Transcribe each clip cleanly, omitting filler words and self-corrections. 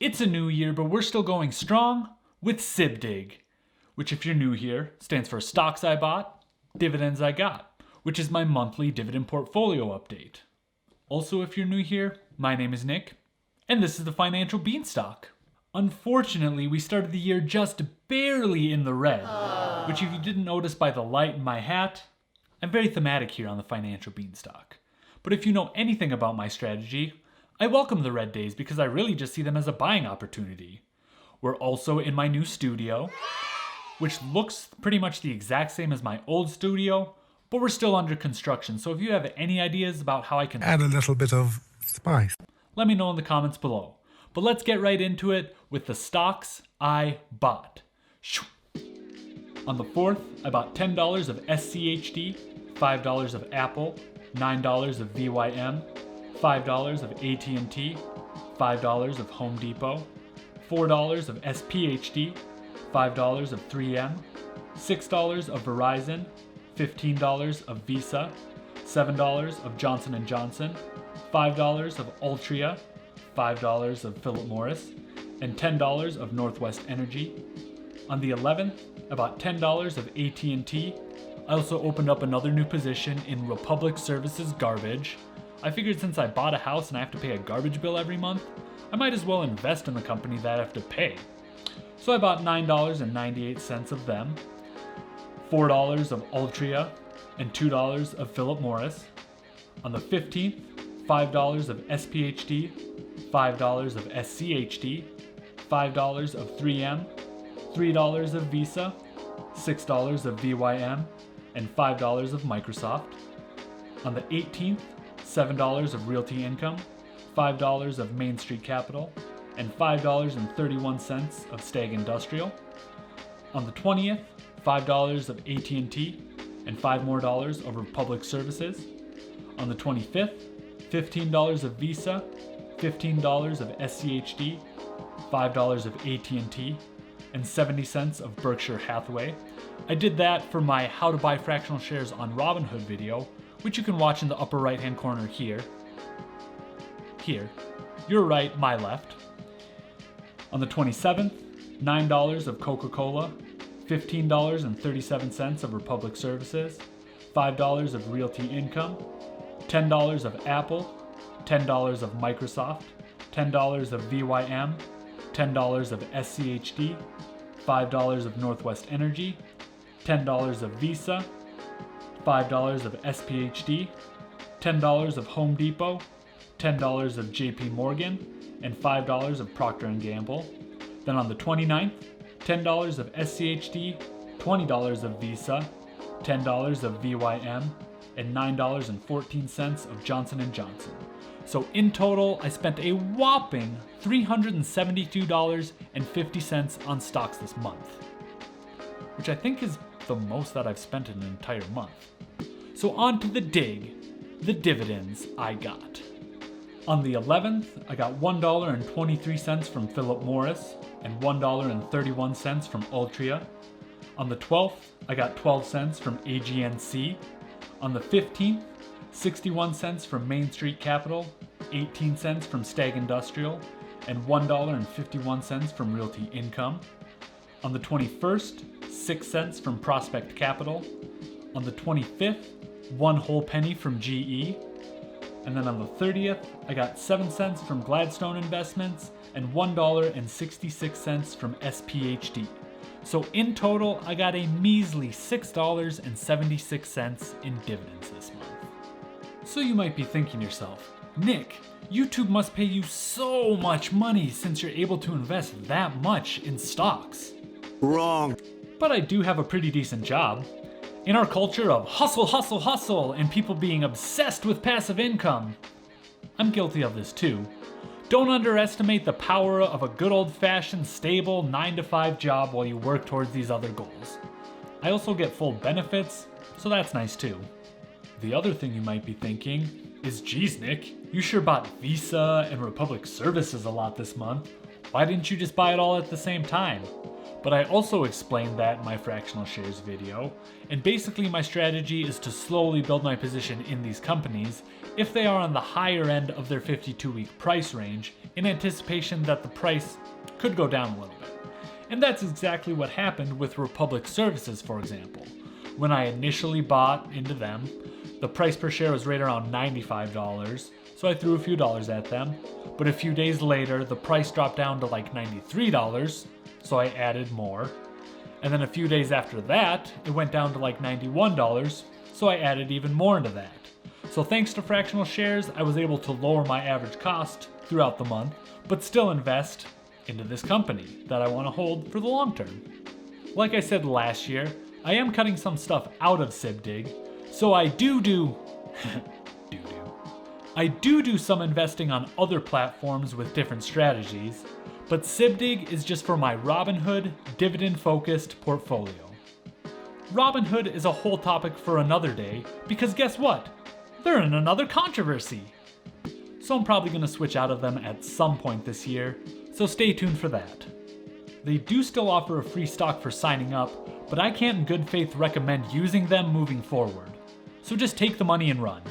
It's a new year, but we're still going strong with SIBDIG, which if you're new here, stands for Stocks I Bought, Dividends I Got, which is my monthly dividend portfolio update. Also, if you're new here, my name is Nick, and this is the Financial Beanstalk. Unfortunately, we started the year just barely in the red, which if you didn't notice by the light in my hat, I'm very thematic here on the Financial Beanstalk. But if you know anything about my strategy, I welcome the red days because I really just see them as a buying opportunity. We're also in my new studio, which looks pretty much the exact same as my old studio, but we're still under construction. So if you have any ideas about how I can add a little bit of spice, let me know in the comments below. But let's get right into it with the stocks I bought. On the 4th, I bought $10 of SCHD, $5 of Apple, $9 of VYM, $5 of AT&T, $5 of Home Depot, $4 of SPHD, $5 of 3M, $6 of Verizon, $15 of Visa, $7 of Johnson & Johnson, $5 of Altria, $5 of Philip Morris, and $10 of Northwest Energy. On the 11th, I bought $10 of AT&T. I also opened up another new position in Republic Services Garbage. I figured since I bought a house and I have to pay a garbage bill every month, I might as well invest in the company that I have to pay. So I bought $9.98 of them, $4 of Altria, and $2 of Philip Morris. On the 15th, $5 of SPHD, $5 of SCHD, $5 of 3M, $3 of Visa, $6 of VYM, and $5 of Microsoft. On the 18th, $7 of Realty Income, $5 of Main Street Capital, and $5.31 of Stag Industrial. On the 20th, $5 of AT&T, and $5 more of Republic Services. On the 25th, $15 of Visa, $15 of SCHD, $5 of AT&T, and 70 cents of Berkshire Hathaway. I did that for my How to Buy Fractional Shares on Robinhood video, which you can watch in the upper right hand corner here. Here. Your right, my left. On the 27th, $9 of Coca Cola, $15.37 of Republic Services, $5 of Realty Income, $10 of Apple, $10 of Microsoft, $10 of VYM, $10 of SCHD, $5 of Northwest Energy, $10 of Visa, $5 of SPHD, $10 of Home Depot, $10 of JP Morgan, and $5 of Proctor Gamble. Then on the 29th, $10 of SCHD, $20 of Visa, $10 of VYM, and $9.14 of Johnson & Johnson. So in total, I spent a whopping $372.50 on stocks this month, which I think is the most that I've spent in an entire month. So on to the dividends I got. On the 11th, I got $1.23 from Philip Morris and $1.31 from Altria. On the 12th, I got 12 cents from AGNC. On the 15th, 61 cents from Main Street Capital, 18 cents from Stag Industrial, and $1.51 from Realty Income. On the 21st, 6 cents from Prospect Capital. On the 25th, 1 whole penny from GE. And then on the 30th, I got 7 cents from Gladstone Investments and $1.66 from SPHD. So in total, I got a measly $6.76 in dividends this month. So you might be thinking to yourself, Nick, YouTube must pay you so much money since you're able to invest that much in stocks. wrong. But I do have a pretty decent job. In our culture of hustle, hustle, hustle, and people being obsessed with passive income, I'm guilty of this too. Don't underestimate the power of a good old-fashioned, stable 9-to-5 job while you work towards these other goals. I also get full benefits, so that's nice too. The other thing you might be thinking is, geez Nick, you sure bought Visa and Republic Services a lot this month. Why didn't you just buy it all at the same time? but I also explained that in my fractional shares video, and basically my strategy is to slowly build my position in these companies if they are on the higher end of their 52-week price range in anticipation that the price could go down a little bit. And that's exactly what happened with Republic Services, for example. When I initially bought into them, the price per share was right around $95, so I threw a few dollars at them. But a few days later, the price dropped down to like $93, so I added more. And then a few days after that, it went down to like $91, so I added even more into that. So thanks to fractional shares, I was able to lower my average cost throughout the month, but still invest into this company that I want to hold for the long term. Like I said last year, I am cutting some stuff out of SIBDIG, so I do some investing on other platforms with different strategies, but SIBDIG is just for my Robinhood, dividend-focused portfolio. Robinhood is a whole topic for another day, because guess what? They're in another controversy. So I'm probably going to switch out of them at some point this year, so stay tuned for that. They do still offer a free stock for signing up, but I can't in good faith recommend using them moving forward. So just take the money and run.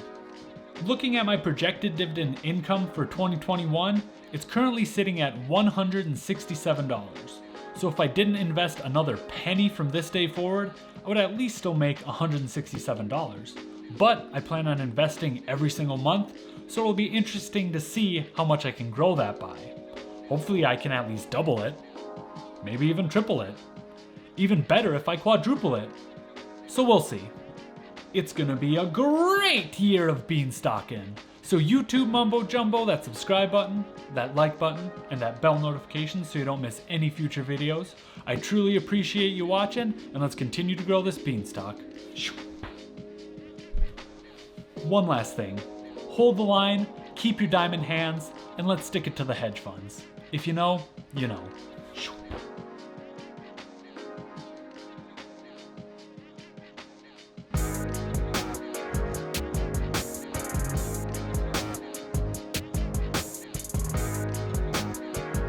Looking at my projected dividend income for 2021, it's currently sitting at $167. So if I didn't invest another penny from this day forward, I would at least still make $167. But I plan on investing every single month, so it'll be interesting to see how much I can grow that by. Hopefully I can at least double it, maybe even triple it. Even better if I quadruple it. So we'll see. It's gonna be a great year of beanstalking. So YouTube mumbo jumbo, that subscribe button, that like button, and that bell notification so you don't miss any future videos. I truly appreciate you watching, and let's continue to grow this beanstalk. One last thing. Hold the line, keep your diamond hands, and let's stick it to the hedge funds. If you know, you know.